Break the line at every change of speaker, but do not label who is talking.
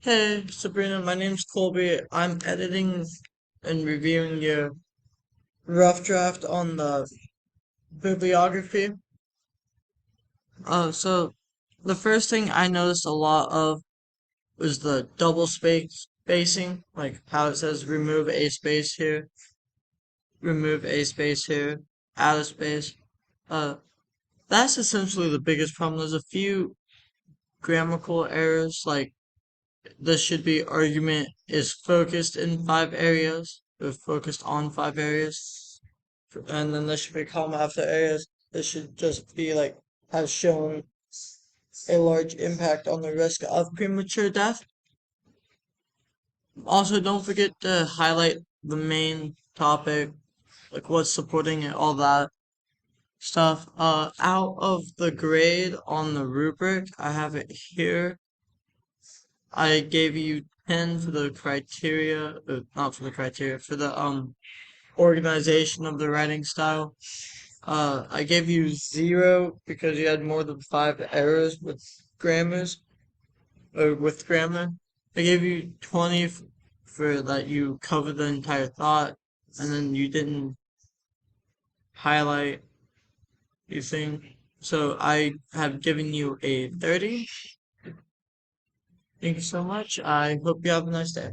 Hey Sabrina, my name's Colby. I'm editing and reviewing your rough draft on the bibliography. So the first thing I noticed a lot of was the double space spacing, like how it says remove a space here, remove a space here, add a space. Uh, that's essentially the biggest problem. There's a few grammatical errors, like this should be argument is focused in 5 areas, or focused on 5 areas, and then there should be comma after areas. This should just be like has shown a large impact on the risk of premature death. Also, don't forget to highlight the main topic, like what's supporting it, all that stuff. Out of the grade on the rubric, I have it here. I gave you 10 for the criteria, not for the criteria, for the organization of the writing style. I gave you 0 because you had more than 5 errors with grammars, or with grammar. I gave you 20 for that you covered the entire thought, and then you didn't highlight anything. So I have given you a 30. Thank you so much. I hope you have a nice day.